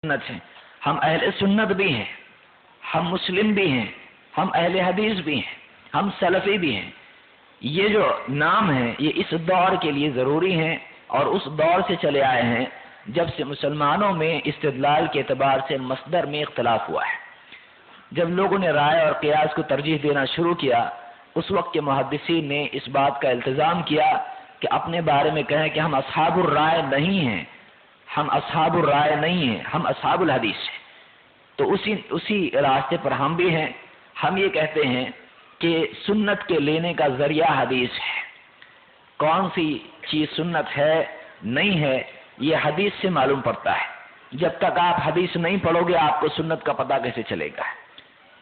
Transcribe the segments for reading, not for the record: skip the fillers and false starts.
سنت ہیں، ہم اہل سنت بھی ہیں، ہم مسلم بھی ہیں، ہم اہل حدیث بھی ہیں، ہم سلفی بھی ہیں۔ یہ جو نام ہیں یہ اس دور کے لیے ضروری ہیں اور اس دور سے چلے آئے ہیں جب سے مسلمانوں میں استدلال کے اعتبار سے مصدر میں اختلاف ہوا ہے۔ جب لوگوں نے رائے اور قیاس کو ترجیح دینا شروع کیا، اس وقت کے محدثین نے اس بات کا التزام کیا کہ اپنے بارے میں کہیں کہ ہم اصحاب الرائے نہیں ہیں، ہم اصحاب الرائے نہیں ہیں، ہم اصحاب الحدیث ہیں۔ تو اسی راستے پر ہم بھی ہیں۔ ہم یہ کہتے ہیں کہ سنت کے لینے کا ذریعہ حدیث ہے۔ کون سی چیز سنت ہے نہیں ہے یہ حدیث سے معلوم پڑتا ہے۔ جب تک آپ حدیث نہیں پڑھو گے آپ کو سنت کا پتہ کیسے چلے گا؟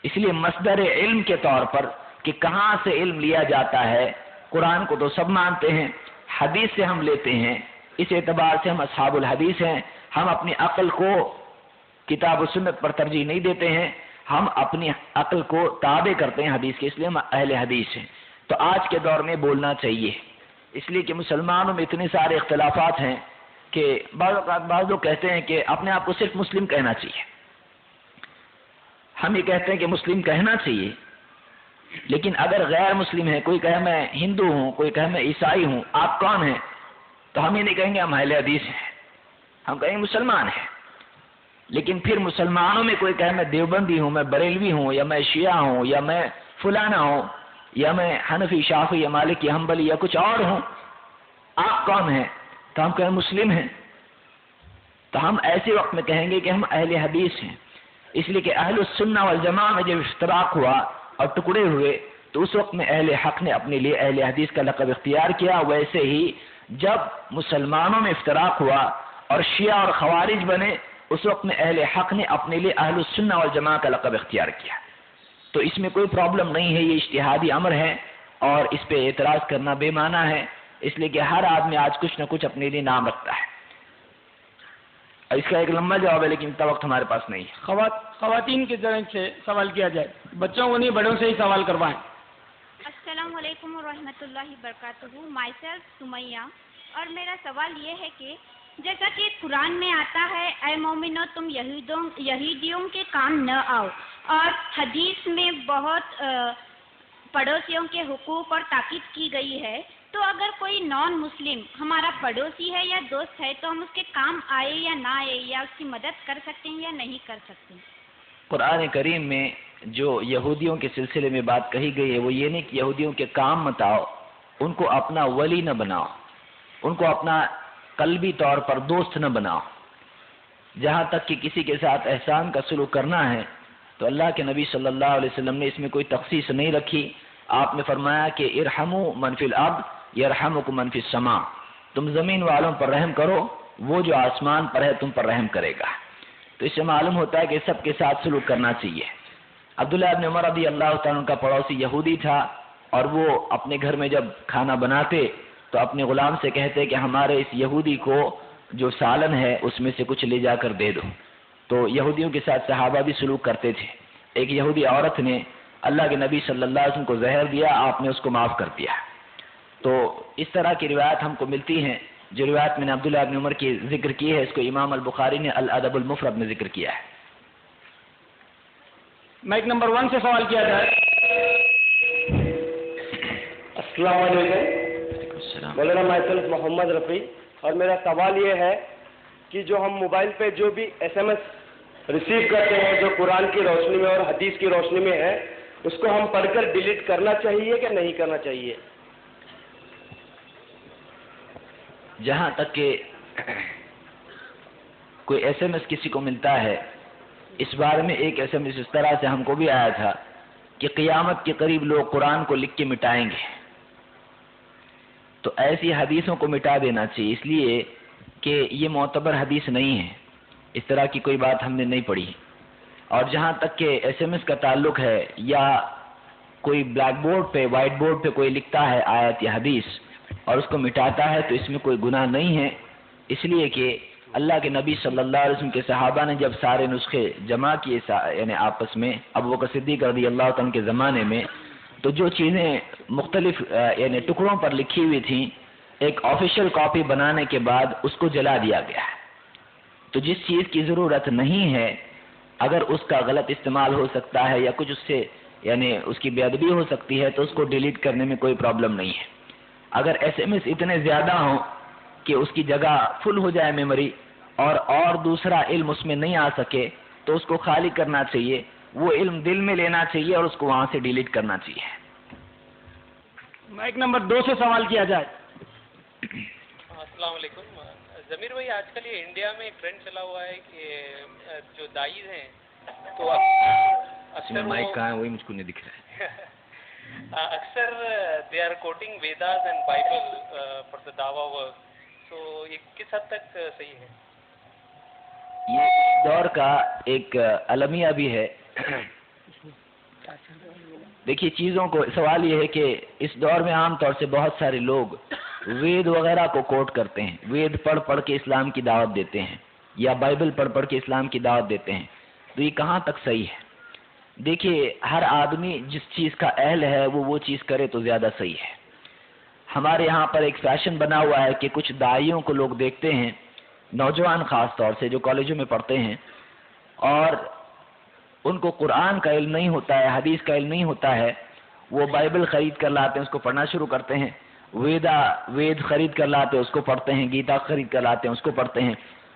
اس لیے مصدر علم کے طور پر کہ کہاں سے علم لیا جاتا ہے، قرآن کو تو سب مانتے ہیں، حدیث سے ہم لیتے ہیں، اس اعتبار سے ہم اصحاب الحدیث ہیں۔ ہم اپنی عقل کو کتاب و سنت پر ترجیح نہیں دیتے ہیں، ہم اپنی عقل کو تابع کرتے ہیں حدیث کے، اس لیے ہم اہل حدیث ہیں۔ تو آج کے دور میں بولنا چاہیے، اس لیے کہ مسلمانوں میں اتنے سارے اختلافات ہیں کہ بعض لوگ کہتے ہیں کہ اپنے آپ کو صرف مسلم کہنا چاہیے۔ ہم یہ کہتے ہیں کہ مسلم کہنا چاہیے، لیکن اگر غیر مسلم ہے، کوئی کہے میں ہندو ہوں، کوئی کہے میں عیسائی ہوں، آپ کون ہیں؟ تو ہم یہ نہیں کہیں گے ہم اہل حدیث ہیں، ہم کہیں گے مسلمان ہیں۔ لیکن پھر مسلمانوں میں کوئی کہے میں دیوبندی ہوں، میں بریلوی ہوں، یا میں شیعہ ہوں، یا میں فلانا ہوں، یا میں حنفی، شافعی یا مالکی، حنبلی یا کچھ اور ہوں، آپ کون ہیں؟ تو ہم کہیں مسلم ہیں۔ تو ہم ایسے وقت میں کہیں گے کہ ہم اہل حدیث ہیں، اس لیے کہ اہل السنہ والجماعہ میں جب اشتراک ہوا اور ٹکڑے ہوئے تو اس وقت میں اہل حق نے اپنے لیے اہل حدیث کا لقب اختیار کیا۔ ویسے ہی جب مسلمانوں میں اشتراک ہوا اور شیعہ اور خوارج بنے، اس وقت میں اہل حق نے اپنے لیے اہل السنہ والجماعہ کا لقب اختیار کیا۔ تو اس میں کوئی پرابلم نہیں ہے، یہ اجتہادی امر ہے اور اس پہ اعتراض کرنا بے معنی ہے، اس لیے کہ ہر آدمی آج کچھ نہ کچھ اپنے لیے نام رکھتا ہے۔ اس کا ایک لمبا جواب ہے لیکن اتنا وقت ہمارے پاس نہیں ہے۔ خواتین کی طرف سے سوال کیا جائے، بچوں کو نہیں بڑوں سے ہی سوال کروائیں۔ السلام علیکم ورحمۃ اللہ وبرکاتہ۔ مائی سیلف سمیہ، اور میرا سوال یہ ہے کہ جیسا کہ قرآن میں آتا ہے اے مومنو تم یہودیوں کے کام نہ آؤ، اور حدیث میں بہت پڑوسیوں کے حقوق اور تاکید کی گئی ہے، تو اگر کوئی نان مسلم ہمارا پڑوسی ہے یا دوست ہے تو ہم اس کے کام آئے یا نہ آئے، یا اس کی مدد کر سکتے ہیں یا نہیں کر سکتے؟ قرآن کریم میں جو یہودیوں کے سلسلے میں بات کہی گئی ہے وہ یہ نہیں کہ یہودیوں کے کام مت آؤ، ان کو اپنا ولی نہ بناؤ، ان کو اپنا قلبی طور پر دوست نہ بناؤ۔ جہاں تک کہ کسی کے ساتھ احسان کا سلوک کرنا ہے تو اللہ کے نبی صلی اللہ علیہ وسلم نے اس میں کوئی تخصیص نہیں رکھی۔ آپ نے فرمایا کہ ارحموا من فی الارض یرحمکم من فی السماء، تم زمین والوں پر رحم کرو، وہ جو آسمان پر ہے تم پر رحم کرے گا۔ تو اس سے معلوم ہوتا ہے کہ سب کے ساتھ سلوک کرنا چاہیے۔ عبداللہ ابن عمر رضی اللہ تعالیٰ کا پڑوسی یہودی تھا، اور وہ اپنے گھر میں جب کھانا بناتے تو اپنے غلام سے کہتے کہ ہمارے اس یہودی کو جو سالن ہے اس میں سے کچھ لے جا کر دے دو۔ تو یہودیوں کے ساتھ صحابہ بھی سلوک کرتے تھے۔ ایک یہودی عورت نے اللہ کے نبی صلی اللہ علیہ وسلم کو زہر دیا، آپ نے اس کو معاف کر دیا۔ تو اس طرح کی روایت ہم کو ملتی ہیں۔ جو روایت میں نے عبداللہ ابن عمر کی ذکر کی ہے اس کو امام البخاری نے الادب المفرد میں ذکر کیا ہے۔ مائک نمبر 1 سے سوال کیا جائے۔ السلام علیکم، مولانا مائی سیلف محمد رفیع، اور میرا سوال یہ ہے کہ جو ہم موبائل پہ جو بھی SMS ریسیو کرتے ہیں جو قرآن کی روشنی میں اور حدیث کی روشنی میں ہے، اس کو ہم پڑھ کر ڈیلیٹ کرنا چاہیے کہ نہیں کرنا چاہیے؟ جہاں تک کہ کوئی SMS کسی کو ملتا ہے، اس بارے میں ایک SMS اس طرح سے ہم کو بھی آیا تھا کہ قیامت کے قریب لوگ قرآن کو لکھ کے مٹائیں گے، تو ایسی حدیثوں کو مٹا دینا چاہیے، اس لیے کہ یہ معتبر حدیث نہیں ہے، اس طرح کی کوئی بات ہم نے نہیں پڑھی۔ اور جہاں تک کہ SMS کا تعلق ہے، یا کوئی بلیک بورڈ پہ وائٹ بورڈ پہ کوئی لکھتا ہے آیت یا حدیث اور اس کو مٹاتا ہے تو اس میں کوئی گناہ نہیں ہے، اس لیے کہ اللہ کے نبی صلی اللہ علیہ وسلم کے صحابہ نے جب سارے نسخے جمع کیے یعنی آپس میں ابو بکر صدیق رضی اللہ عنہ کے زمانے میں، تو جو چیزیں مختلف یعنی ٹکڑوں پر لکھی ہوئی تھیں، ایک آفیشیل کاپی بنانے کے بعد اس کو جلا دیا گیا ہے۔ تو جس چیز کی ضرورت نہیں ہے اگر اس کا غلط استعمال ہو سکتا ہے یا کچھ اس سے یعنی اس کی بے ادبی ہو سکتی ہے تو اس کو ڈیلیٹ کرنے میں کوئی پرابلم نہیں ہے. اگر SMS اتنے زیادہ ہوں کہ اس کی جگہ فل ہو جائے میموری اور دوسرا علم اس میں نہیں آ سکے تو اس کو خالی کرنا چاہیے. وہ علم دل میں لینا چاہیے اور اس کو وہاں سے ڈیلیٹ کرنا چاہیے. مائک نمبر 2 سے سوال کیا جائے. السلام علیکم. ضمیر بھائی، آج کل یہ انڈیا میں ایک ٹرینڈ چلا ہوا ہے کہ جو داعی ہیں تو اکثر مائک کہاں ہے وہی مجھ کو نہیں دکھ رہا ہے. اکثر they are quoting Vedas and Bible for the دعویٰ ورک. تو یہ کس حد تک صحیح ہے؟ یہ دور کا ایک المیہ بھی ہے. دیکھیے چیزوں کو سوال یہ ہے کہ اس دور میں عام طور سے بہت سارے لوگ وید وغیرہ کو کوٹ کرتے ہیں، وید پڑھ پڑھ کے اسلام کی دعوت دیتے ہیں یا بائبل پڑھ پڑھ کے اسلام کی دعوت دیتے ہیں. تو یہ کہاں تک صحیح ہے؟ دیکھیے ہر آدمی جس چیز کا اہل ہے وہ چیز کرے تو زیادہ صحیح ہے. ہمارے یہاں پر ایک فیشن بنا ہوا ہے کہ کچھ داعیوں کو لوگ دیکھتے ہیں، نوجوان خاص طور سے جو کالجوں میں پڑھتے ہیں، اور ان کو قرآن کا علم نہیں ہوتا ہے، حدیث کا علم نہیں ہوتا ہے. وہ بائبل خرید کر لاتے ہیں، اس کو پڑھنا شروع کرتے ہیں. وید خرید کر لاتے ہیں، اس کو پڑھتے ہیں. گیتا خرید کر لاتے ہیں، اس کو پڑھتے ہیں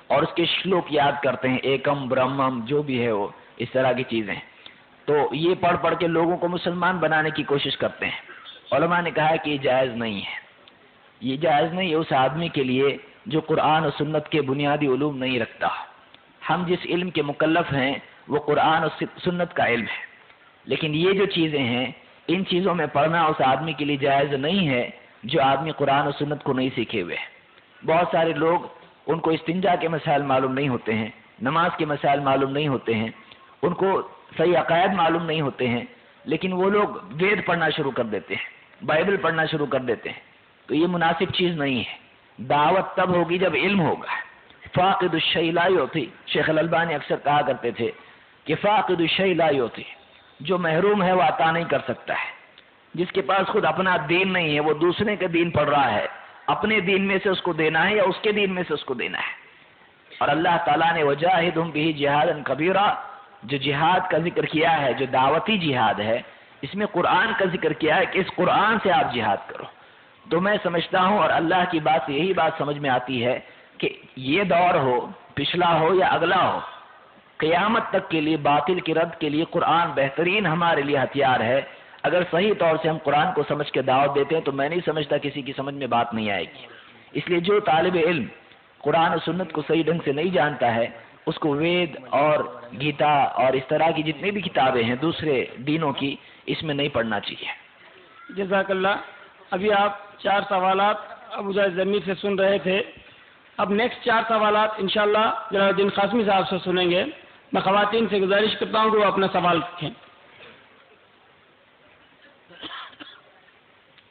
اور اس کے شلوک یاد کرتے ہیں، ایکم برہمم جو بھی ہے وہ اس طرح کی چیزیں. تو یہ پڑھ پڑھ کے لوگوں کو مسلمان بنانے کی کوشش کرتے ہیں. علماء نے کہا کہ یہ جائز نہیں ہے. یہ جائز نہیں ہے اس آدمی کے لیے جو قرآن و سنت کے بنیادی علوم نہیں رکھتا. ہم جس علم کے مکلف ہیں وہ قرآن و سنت کا علم ہے. لیکن یہ جو چیزیں ہیں ان چیزوں میں پڑھنا اس آدمی کے لیے جائز نہیں ہے جو آدمی قرآن و سنت کو نہیں سیکھے ہوئے ہیں. بہت سارے لوگ ان کو استنجا کے مسائل معلوم نہیں ہوتے ہیں، نماز کے مسائل معلوم نہیں ہوتے ہیں، ان کو صحیح عقائد معلوم نہیں ہوتے ہیں، لیکن وہ لوگ وید پڑھنا شروع کر دیتے ہیں، بائبل پڑھنا شروع کر دیتے ہیں. تو یہ مناسب چیز نہیں ہے. دعوت تب ہوگی جب علم ہوگا. فاقد الشیء لا یعطی. شیخ الالبانی اکثر کہا کرتے تھے کہ فاقد الشیء لا یعطی. جو محروم ہے وہ عطا نہیں کر سکتا ہے. جس کے پاس خود اپنا دین نہیں ہے وہ دوسرے کے دین پڑھ رہا ہے، اپنے دین میں سے اس کو دینا ہے یا اس کے دین میں سے اس کو دینا ہے. اور اللہ تعالیٰ نے وجاہدہم بہ جہادا کبیرا، جو جہاد کا ذکر کیا ہے، جو دعوتی جہاد ہے، اس میں قرآن کا ذکر کیا ہے کہ اس قرآن سے آپ جہاد کرو. تو میں سمجھتا ہوں اور اللہ کی بات سے یہی بات سمجھ میں آتی ہے کہ یہ دور ہو، پچھلا ہو یا اگلا ہو، قیامت تک کے لیے باطل کی رد کے لیے قرآن بہترین ہمارے لیے ہتھیار ہے. اگر صحیح طور سے ہم قرآن کو سمجھ کے دعوت دیتے ہیں تو میں نہیں سمجھتا کسی کی سمجھ میں بات نہیں آئے گی. اس لیے جو طالب علم قرآن و سنت کو صحیح ڈھنگ سے نہیں جانتا ہے اس کو وید اور گیتا اور اس طرح کی جتنی بھی کتابیں ہیں دوسرے دینوں کی اس میں نہیں پڑھنا چاہیے. جزاک اللہ. ابھی آپ 4 سوالات ابو جاہد ضمیر سے سن رہے تھے. اب نیکسٹ 4 سوالات انشاءاللہ جلال الدین قاسمی صاحب سے سنیں گے. میں خواتین سے گزارش کرتا ہوں کہ وہ اپنا سوال رکھیں.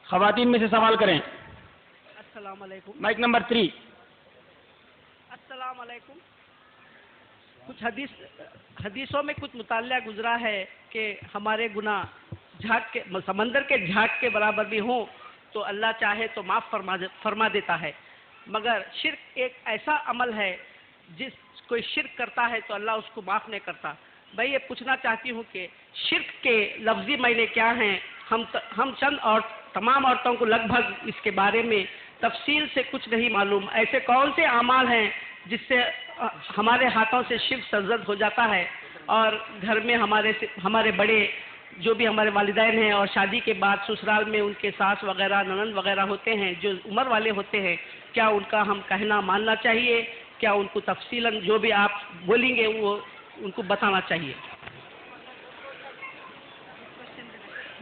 خواتین میں سے سوال کریں. السلام علیکم. Mic number 3. السلام علیکم. کچھ حدیثوں میں کچھ مطالعہ گزرا ہے کہ ہمارے گناہ جھاگ کے سمندر کے جھاگ کے برابر بھی ہوں تو اللہ چاہے تو معاف فرما دیتا ہے. مگر شرک ایک ایسا عمل ہے جس کوئی شرک کرتا ہے تو اللہ اس کو معاف نہیں کرتا. میں یہ پوچھنا چاہتی ہوں کہ شرک کے لفظی معنی کیا ہیں؟ ہم چند اور تمام عورتوں کو لگ بھگ اس کے بارے میں تفصیل سے کچھ نہیں معلوم. ایسے کون سے اعمال ہیں جس سے ہمارے ہاتھوں سے شرک سرزد ہو جاتا ہے اور گھر میں ہمارے بڑے جو بھی ہمارے والدین ہیں اور شادی کے بعد سسرال میں ان کے ساس وغیرہ ننند وغیرہ ہوتے ہیں جو عمر والے ہوتے ہیں، کیا ان کا ہم کہنا ماننا چاہیے؟ کیا ان کو تفصیلاً جو بھی آپ بولیں گے وہ ان کو بتانا چاہیے؟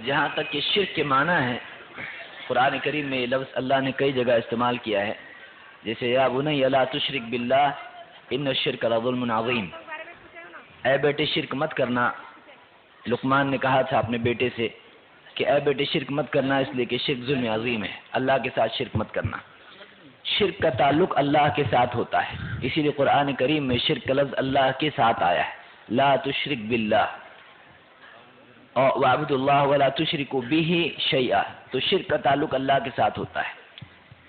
جہاں تک کہ شرک کے معنی ہے قرآن کریم میں یہ لفظ اللہ نے کئی جگہ استعمال کیا ہے. جیسے یا بنی لا تشرک باللہ ان الشرک لظلم عظیم. اے بیٹے شرک مت کرنا. لقمان نے کہا تھا اپنے بیٹے سے کہ اے بیٹے شرک مت کرنا اس لیے کہ شرک ظلم عظیم ہے. اللہ کے ساتھ شرک مت کرنا. شرک کا تعلق اللہ کے ساتھ ہوتا ہے، اسی لیے قرآن کریم میں شرک کا لفظ اللہ کے ساتھ آیا ہے. لا تشرک باللہ وَاعْبُدُوا اللَّهَ وَلَا تُشْرِكُوا بِهِ شَيْئًا. تو شرک کا تعلق اللہ کے ساتھ ہوتا ہے.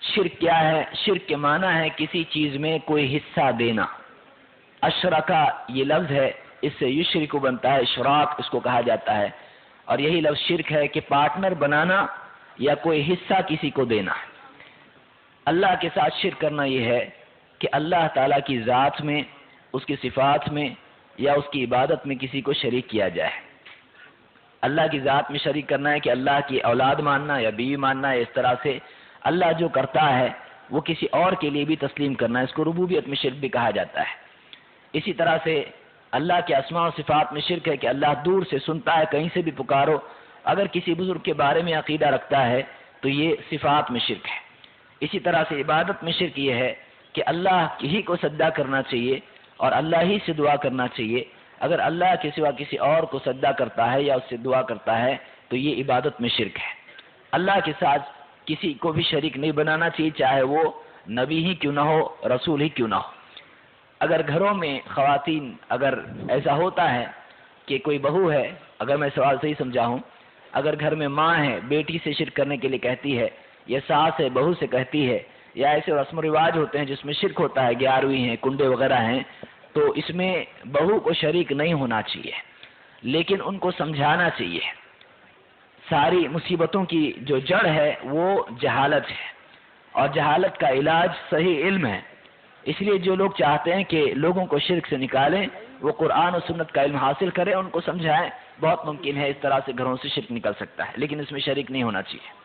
شرک کیا ہے؟ شرک کے معنی ہے کسی چیز میں کوئی حصہ دینا. اشرکا یہ لفظ ہے، اس سے یشرک بنتا ہے، اشراک اس کو کہا جاتا ہے، اور یہی لفظ شرک ہے کہ پارٹنر بنانا یا کوئی حصہ کسی کو دینا۔ اللہ کے ساتھ شرک کرنا یہ ہے کہ اللہ تعالیٰ کی ذات میں، اس کی صفات میں یا اس کی عبادت میں کسی کو شریک کیا جائے۔ اللہ کی ذات میں شریک کرنا ہے کہ اللہ کی اولاد ماننا یا بیوی ماننا ہے، اس طرح سے اللہ جو کرتا ہے وہ کسی اور کے لیے بھی تسلیم کرنا ہے، اس کو ربوبیت میں شرک بھی کہا جاتا ہے۔ اسی طرح سے اللہ کے اسماء و صفات میں شرک ہے کہ اللہ دور سے سنتا ہے، کہیں سے بھی پکارو، اگر کسی بزرگ کے بارے میں عقیدہ رکھتا ہے تو یہ صفات میں شرک ہے۔ اسی طرح سے عبادت میں شرک یہ ہے کہ اللہ ہی کو سجدہ کرنا چاہیے اور اللہ ہی سے دعا کرنا چاہیے۔ اگر اللہ کے سوا کسی اور کو سجدہ کرتا ہے یا اس سے دعا کرتا ہے تو یہ عبادت میں شرک ہے۔ اللہ کے ساتھ کسی کو بھی شریک نہیں بنانا چاہیے، چاہے وہ نبی ہی کیوں نہ ہو، رسول ہی کیوں نہ ہو۔ اگر گھروں میں خواتین اگر ایسا ہوتا ہے کہ کوئی بہو ہے، اگر میں سوال صحیح سمجھا ہوں، اگر گھر میں ماں ہے بیٹی سے شرک کرنے کے لیے کہتی ہے، یا ساس ہے بہو سے کہتی ہے، یا ایسے رسم و رواج ہوتے ہیں جس میں شرک ہوتا ہے، 11ویں ہیں، کنڈے وغیرہ ہیں، تو اس میں بہو کو شریک نہیں ہونا چاہیے، لیکن ان کو سمجھانا چاہیے۔ ساری مصیبتوں کی جو جڑ ہے وہ جہالت ہے، اور جہالت کا علاج صحیح علم ہے۔ اس لیے جو لوگ چاہتے ہیں کہ لوگوں کو شرک سے نکالیں، وہ قرآن و سنت کا علم حاصل کریں، ان کو سمجھائیں۔ بہت ممکن ہے اس طرح سے گھروں سے شرک نکل سکتا ہے، لیکن اس میں شریک نہیں ہونا چاہیے۔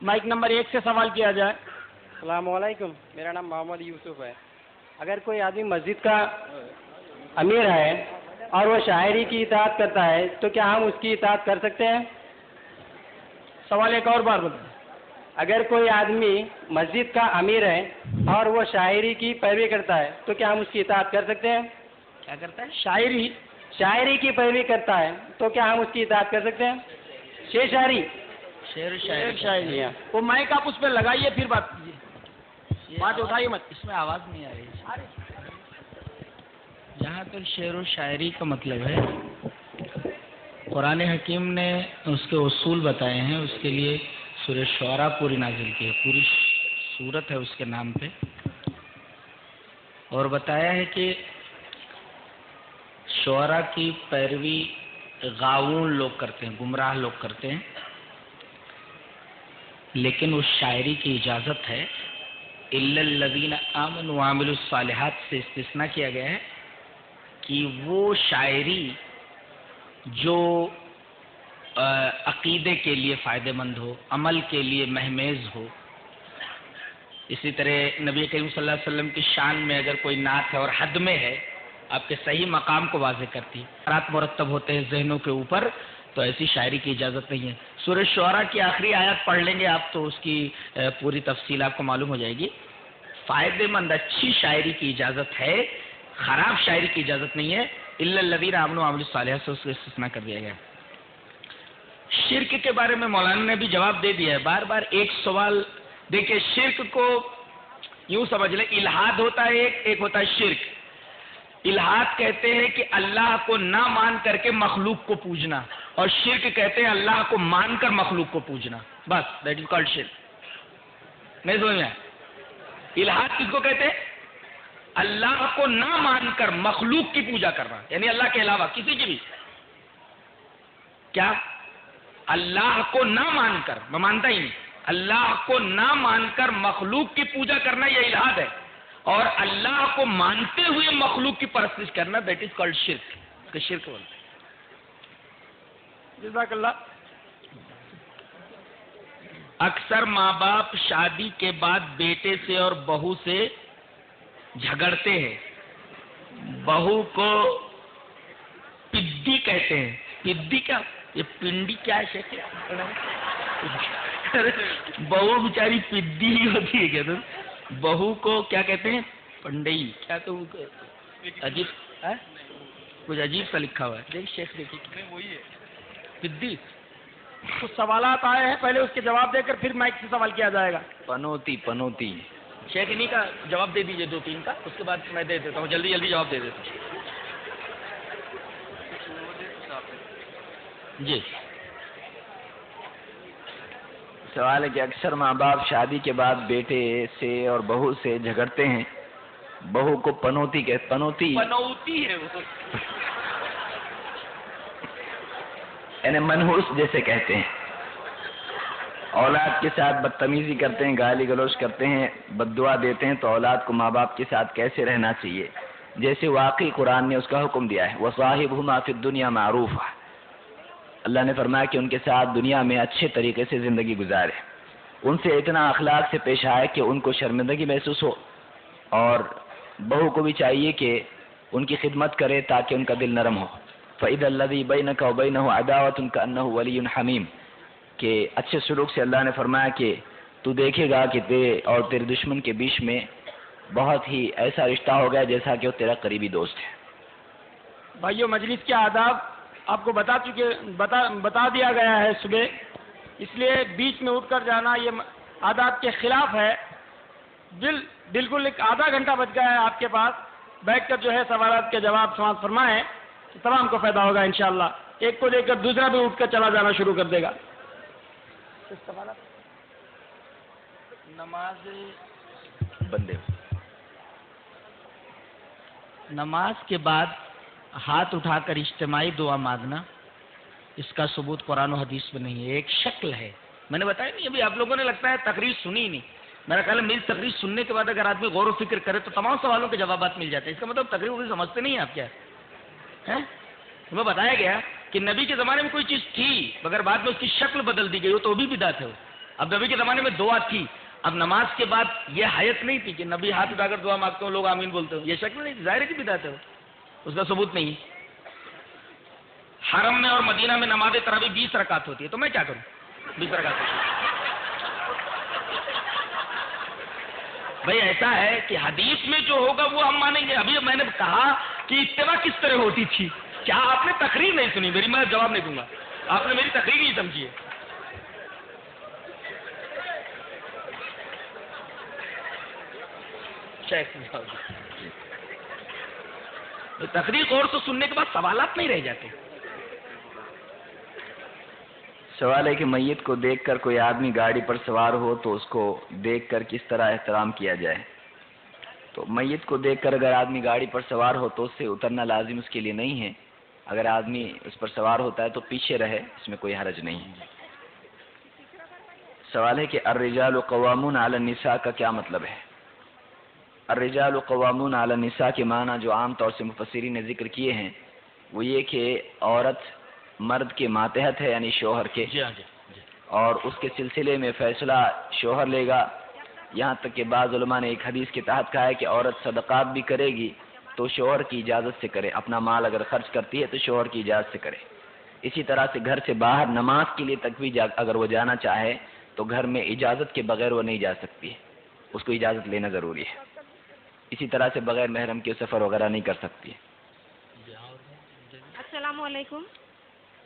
مائک نمبر 1 سے سوال کیا جائے۔ السلام علیکم، میرا نام محمد یوسف ہے۔ اگر کوئی آدمی مسجد کا امیر ہے اور وہ شاعری کی اطاعت کرتا ہے تو کیا ہم اس کی اطاعت کر سکتے ہیں؟ سوال ایک اور بار بتائیں۔ اگر کوئی آدمی مسجد کا امیر ہے اور وہ شاعری کی پیروی کرتا ہے تو کیا ہم اس کی اطاعت کر سکتے ہیں؟ کیا کرتا ہے؟ شاعری کی پیروی کرتا ہے تو کیا ہم اس کی اطاعت کر سکتے ہیں؟ شعر شاعری۔ وہ مائک آپ اس پہ لگائیے پھر بات کیجیے، بات اٹھائیے مت، اس میں آواز نہیں آ رہی۔ جہاں تک شعر و شاعری کا مطلب ہے، قرآن حکیم نے اس کے اصول بتائے ہیں، اس کے لیے سورہ شعراء پوری نازل کی ہے، پوری سورت ہے اس کے نام پہ، اور بتایا ہے کہ شعراء کی پیروی غاوون لوگ کرتے ہیں، گمراہ لوگ کرتے ہیں، لیکن اس شاعری کی اجازت ہے۔ الا الذین آمنوا وعملوا الصالحات سے استثناء کیا گیا ہے کہ وہ شاعری جو عقیدے کے لیے فائدہ مند ہو، عمل کے لیے مہمیز ہو۔ اسی طرح نبی کریم صلی اللہ علیہ وسلم کی شان میں اگر کوئی نعت ہے اور حد میں ہے، آپ کے صحیح مقام کو واضح کرتی ہے، رات مرتب ہوتے ہیں ذہنوں کے اوپر، تو ایسی شاعری کی اجازت نہیں ہے۔ سورہ شعراء کی آخری آیات پڑھ لیں گے آپ تو اس کی پوری تفصیل آپ کو معلوم ہو جائے گی۔ فائدہ مند اچھی شاعری کی اجازت ہے، خراب شاعری کی اجازت نہیں ہے۔ الا الذین آمنوا وعملوا الصالحات سے اس کو استثناء کر دیا گیا۔ شرک کے بارے میں مولانا نے بھی جواب دے دیا ہے، بار بار ایک سوال دیکھیں۔ شرک کو یوں سمجھ لیں، الہاد ہوتا ہے ایک ہوتا ہے شرک۔ الہاد کہتے ہیں کہ اللہ کو نہ مان کر کے مخلوق کو پوجنا، اور شرک کہتے ہیں اللہ کو مان کر مخلوق کو پوجنا، بس دیٹ از کالڈ شرک۔ نہیں سمجھ میں؟ الہاد کس کو کہتے ہیں؟ اللہ کو نہ مان کر مخلوق کی پوجا کرنا، یعنی اللہ کے علاوہ کسی کی بھی۔ کیا؟ اللہ کو نہ مان کر، میں مانتا ہی نہیں، اللہ کو نہ مان کر مخلوق کی پوجا کرنا یہ الہاد ہے، اور اللہ کو مانتے ہوئے مخلوق کی پرستش کرنا دیٹ از کالڈ شرک، اس کا شرک بولتے ہیں۔ جزاک اللہ۔ اکثر ماں باپ شادی کے بعد بیٹے سے اور بہو سے جھگڑتے ہیں، بہو کو پدی کہتے ہیں۔ پدی کیا؟ یہ پنڈی کیا ہے شیخ؟ بہو بیچاری پدی ہی ہوتی ہے، کہتے ہیں بہو کو کیا کہتے ہیں؟ پنڈئی۔ کیا تو عجیب کچھ عجیب سا لکھا ہوا ہے، دیکھ شیخ دیکھیے وہی ہے پدی۔ کچھ سوالات آئے ہیں، پہلے اس کے جواب دے کر پھر مائک سے سوال کیا جائے گا۔ پنوتی شیخ انہی کا جواب دے دیجیے 2-3 کا، اس کے بعد میں دے دیتا ہوں، جلدی جلدی جواب دے دیتا ہوں۔ جی سوال ہے کہ اکثر ماں باپ شادی کے بعد بیٹے سے اور بہو سے جھگڑتے ہیں، بہو کو پنوتی پنوتی ہے وہ یعنی منحوس جیسے کہتے ہیں، اولاد کے ساتھ بدتمیزی کرتے ہیں، گالی گلوچ کرتے ہیں، بد دعا دیتے ہیں، تو اولاد کو ماں باپ کے ساتھ کیسے رہنا چاہیے؟ جیسے واقعی قرآن نے اس کا حکم دیا ہے وَصَاحِبْهُمَا فِي الدُّنْيَا مَعْرُوفًا، اللہ نے فرمایا کہ ان کے ساتھ دنیا میں اچھے طریقے سے زندگی گزارے، ان سے اتنا اخلاق سے پیش آئے کہ ان کو شرمندگی محسوس ہو، اور بہو کو بھی چاہیے کہ ان کی خدمت کرے تاکہ ان کا دل نرم ہو۔ فَإِذَا الَّذِي بَيْنَكَ وَبَيْنَهُ عَدَاوَةٌ كَأَنَّهُ وَلِيٌّ حَمِيمٌ، کہ اچھے سلوک سے اللہ نے فرمایا کہ تو دیکھے گا کہ تیرے اور تیرے دشمن کے بیچ میں بہت ہی ایسا رشتہ ہو گیا جیسا کہ وہ تیرا قریبی دوست ہے۔ بھائیو، مجلس کے آداب آپ کو بتا دیا گیا ہے صبح، اس لیے بیچ میں اٹھ کر جانا یہ آداب کے خلاف ہے۔ بالکل ایک آدھا گھنٹہ بچ گیا ہے آپ کے پاس، بیٹھ کر جو ہے سوالات کے جواب سماعت فرمائیں تو تمام کو فائدہ ہوگا انشاءاللہ۔ ایک کو دیکھ کر دوسرا بھی اٹھ کر چلا جانا شروع کر دے گا۔ نماز کے بعد ہاتھ اٹھا کر اجتماعی دعا مانگنا، اس کا ثبوت قرآن و حدیث میں نہیں ہے، ایک شکل ہے۔ میں نے بتایا نہیں، ابھی آپ لوگوں نے لگتا ہے تقریر سنی نہیں۔ میرا خیال ہے میری تقریر سننے کے بعد اگر آدمی غور و فکر کرے تو تمام سوالوں کے جوابات مل جاتے ہیں۔ اس کا مطلب تقریر وہی سمجھتے نہیں آپ کیا ہے؟ تمہیں بتایا گیا کہ نبی کے زمانے میں کوئی چیز تھی مگر بعد میں اس کی شکل بدل دی گئی ہو تو بھی بدعت ہے۔ اب نبی کے زمانے میں دعا تھی، اب نماز کے بعد یہ حیت نہیں تھی کہ نبی ہاتھ اٹھا کر دعا مانگتے ہو، لوگ آمین بولتے ہو، یہ شکل نہیں تھی، ظاہر ہے کہ بدعت ہے، اس کا ثبوت نہیں۔ حرم میں اور مدینہ میں نماز تراویح 20 رکعت ہوتی ہے، تو میں کیا کروں؟ 20 رکعت بھائی ایسا ہے کہ حدیث میں جو ہوگا وہ ہم مانیں گے۔ ابھی میں نے کہا کہ اتباع کس طرح ہوتی تھی، کیا آپ نے تقریر نہیں سنی میری؟ میں جواب نہیں دوں گا، آپ نے میری تقریر نہیں سمجھی ہے۔ تقریر غور سے سننے کے بعد سوالات نہیں رہ جاتے۔ سوال ہے کہ میت کو دیکھ کر کوئی آدمی گاڑی پر سوار ہو تو اس کو دیکھ کر کس طرح احترام کیا جائے؟ تو میت کو دیکھ کر اگر آدمی گاڑی پر سوار ہو تو اس سے اترنا لازم اس کے لیے نہیں ہے۔ اگر آدمی اس پر سوار ہوتا ہے تو پیچھے رہے، اس میں کوئی حرج نہیں ہے۔ سوال ہے کہ الرجال قوامون علی النساء کا کیا مطلب ہے؟ الرجال قوامون علی النساء کے معنی جو عام طور سے مفسرین نے ذکر کیے ہیں وہ یہ کہ عورت مرد کے ماتحت ہے، یعنی شوہر کے، اور اس کے سلسلے میں فیصلہ شوہر لے گا۔ یہاں تک کہ بعض علماء نے ایک حدیث کے تحت کہا ہے کہ عورت صدقات بھی کرے گی تو شوہر کی اجازت سے کرے، اپنا مال اگر خرچ کرتی ہے تو شوہر کی اجازت سے کرے۔ اسی طرح سے گھر سے باہر نماز کے لیے تک بھی اگر وہ جانا چاہے تو گھر میں اجازت کے بغیر وہ نہیں جا سکتی ہے، اس کو اجازت لینا ضروری ہے۔ اسی طرح سے بغیر محرم کے سفر وغیرہ نہیں کر سکتی ہے۔ السلام علیکم۔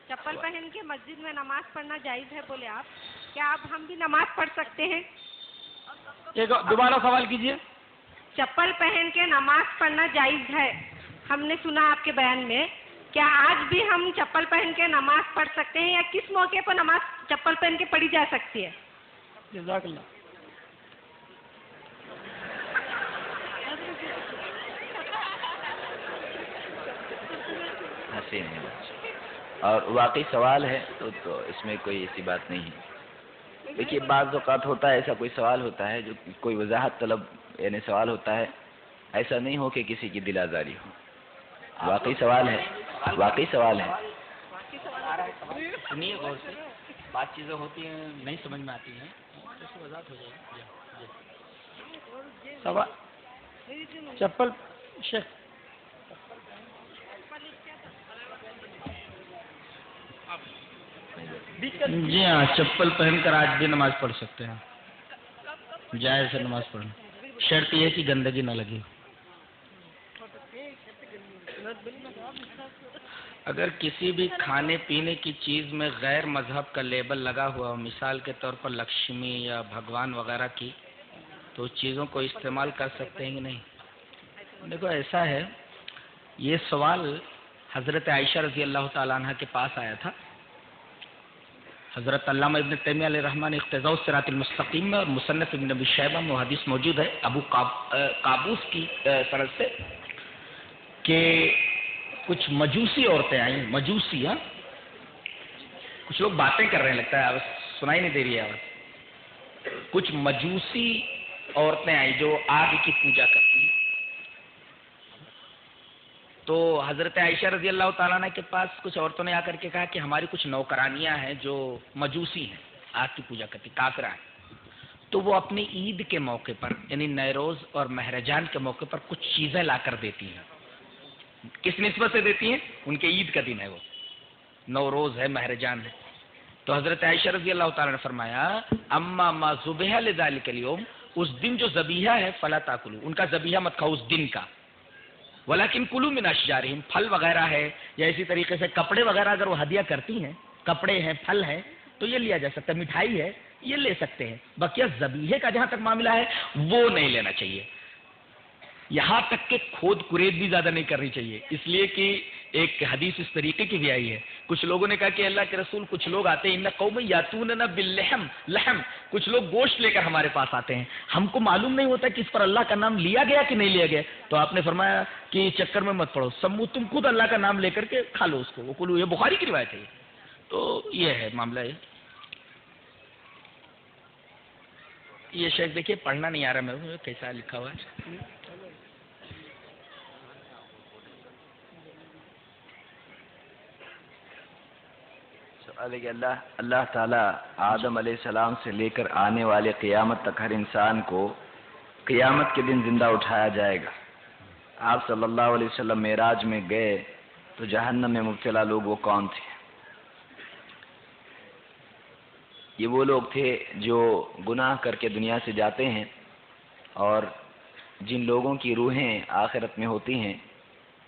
چپل پہن کے مسجد میں نماز پڑھنا جائز ہے بولے آپ، کیا آپ ہم بھی نماز پڑھ سکتے ہیں؟ ایک دوبارہ سوال کیجیے۔ چپل پہن کے نماز پڑھنا جائز ہے، ہم نے سنا آپ کے بیان میں، کیا آج بھی ہم چپل پہن کے نماز پڑھ سکتے ہیں یا کس موقع پر نماز چپل پہن کے پڑھی جا سکتی ہے؟ جزاک اللہ۔ حسین ہے اور واقعی سوال ہے تو اس میں کوئی ایسی بات نہیں ہے۔ دیکھیے بعض اوقات ہوتا ہے ایسا کوئی سوال ہوتا ہے جو کوئی وضاحت طلب یعنی سوال ہوتا ہے، ایسا نہیں ہو کہ کسی کی دل آزاری ہو۔ واقعی سوال ہے، واقعی سوال ہے۔ سنیے غور سے، بات چیزیں ہوتی ہیں نہیں سمجھ میں آتی ہیں، اس کی وضاحت ہو جائے گی۔ سوال چپل شیخ جی ہاں، چپل پہن کر آج بھی نماز پڑھ سکتے ہیں، جائز ہے نماز پڑھنا، شرط یہ ہے کہ گندگی نہ لگے۔ اگر کسی بھی کھانے پینے کی چیز میں غیر مذہب کا لیبل لگا ہوا ہو، مثال کے طور پر لکشمی یا بھگوان وغیرہ کی، تو اس چیزوں کو استعمال کر سکتے ہیں کہ نہیں؟ دیکھو ایسا ہے، یہ سوال حضرت عائشہ رضی اللہ تعالیٰ عنہ کے پاس آیا تھا۔ حضرت علامہ ابن تیمیہ علیہ الرحمٰن اقتضاء الصراط المستقیم میں اور مصنف ابن ابی شیبہ میں حدیث موجود ہے ابو قابوس کی طرف سے کہ کچھ مجوسی عورتیں آئیں. مجوسی، ہاں کچھ لوگ باتیں کر رہے ہیں، لگتا ہے آواز سنائی نہیں دے رہی ہے آواز. کچھ مجوسی عورتیں آئیں جو آگ کی پوجا کرتی ہیں. تو حضرت عائشہ رضی اللہ تعالیٰ عنہ کے پاس کچھ عورتوں نے آ کر کے کہا کہ ہماری کچھ نوکرانیاں ہیں جو مجوسی ہیں، آگ کی پوجا کرتی، کافرہ ہیں. تو وہ اپنی عید کے موقع پر یعنی نیروز اور مہرجان کے موقع پر کچھ چیزیں لا کر دیتی ہیں. کس نسبت سے دیتی ہیں؟ ان کے عید کا دن ہے، وہ نوروز ہے، مہرجان ہے. تو حضرت عائشہ رضی اللہ تعالیٰ نے فرمایا اما ما ذبح لذلک اليوم، اس دن جو ذبیحہ ہے فلا تاکلوا، ان کا ذبیحہ مت کھاؤ اس دن کا. ولیکن کلوا من اشجارہم، پھل وغیرہ ہے یا اسی طریقے سے کپڑے وغیرہ اگر وہ ہدیہ کرتی ہیں، کپڑے ہیں، پھل ہیں، تو یہ لیا جا سکتا ہے. مٹھائی ہے یہ لے سکتے ہیں. بقیہ ذبیحے کا جہاں تک معاملہ ہے وہ نہیں لینا چاہیے. یہاں تک کہ کھود کرید بھی زیادہ نہیں کرنی چاہیے، اس لیے کہ ایک حدیث اس طریقے کی بھی آئی ہے. کچھ لوگوں نے کہا کہ اللہ کے رسول کچھ لوگ آتے ہیں ان قوم یاتوننا باللحم، لحم، کچھ لوگ گوشت لے کر ہمارے پاس آتے ہیں، ہم کو معلوم نہیں ہوتا کہ اس پر اللہ کا نام لیا گیا کہ نہیں لیا گیا. تو آپ نے فرمایا کہ چکر میں مت پڑو، سمو تم خود اللہ کا نام لے کر کے کھا لو اس کو، وہ کلو. یہ بخاری کی روایت ہے. تو یہ ہے معاملہ. یہ شیخ دیکھیے پڑھنا نہیں آ رہا میں کیسا لکھا ہوا ہے. اللہ تعالیٰ آدم علیہ السلام سے لے کر آنے والے قیامت تک ہر انسان کو قیامت کے دن زندہ اٹھایا جائے گا. آپ صلی اللہ علیہ وسلم معراج میں گئے تو جہنم میں مبتلا لوگ وہ کون تھے؟ یہ وہ لوگ تھے جو گناہ کر کے دنیا سے جاتے ہیں اور جن لوگوں کی روحیں آخرت میں ہوتی ہیں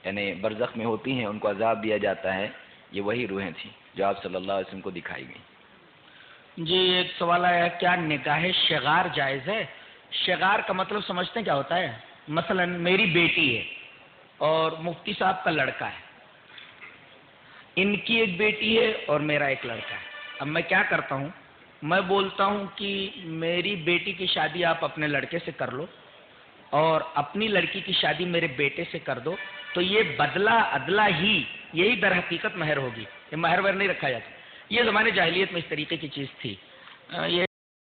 یعنی برزخ میں ہوتی ہیں ان کو عذاب دیا جاتا ہے. یہ وہی روحیں تھیں جو آپ صلی اللہ علیہ وسلم کو دکھائی گئیں. جی ایک سوال آیا، کیا نگاہ شغار جائز ہے؟ شغار کا مطلب سمجھتے ہیں کیا ہوتا ہے؟ مثلا میری بیٹی ہے اور مفتی صاحب کا لڑکا ہے، ان کی ایک بیٹی ہے اور میرا ایک لڑکا ہے. اب میں کیا کرتا ہوں، میں بولتا ہوں کہ میری بیٹی کی شادی آپ اپنے لڑکے سے کر لو اور اپنی لڑکی کی شادی میرے بیٹے سے کر دو، تو یہ بدلہ عدلہ ہی یہی در حقیقت مہر ہوگی. یہ مہر ور نہیں رکھا جاتا. یہ زمانے جاہلیت میں اس طریقے کی چیز تھی. یہ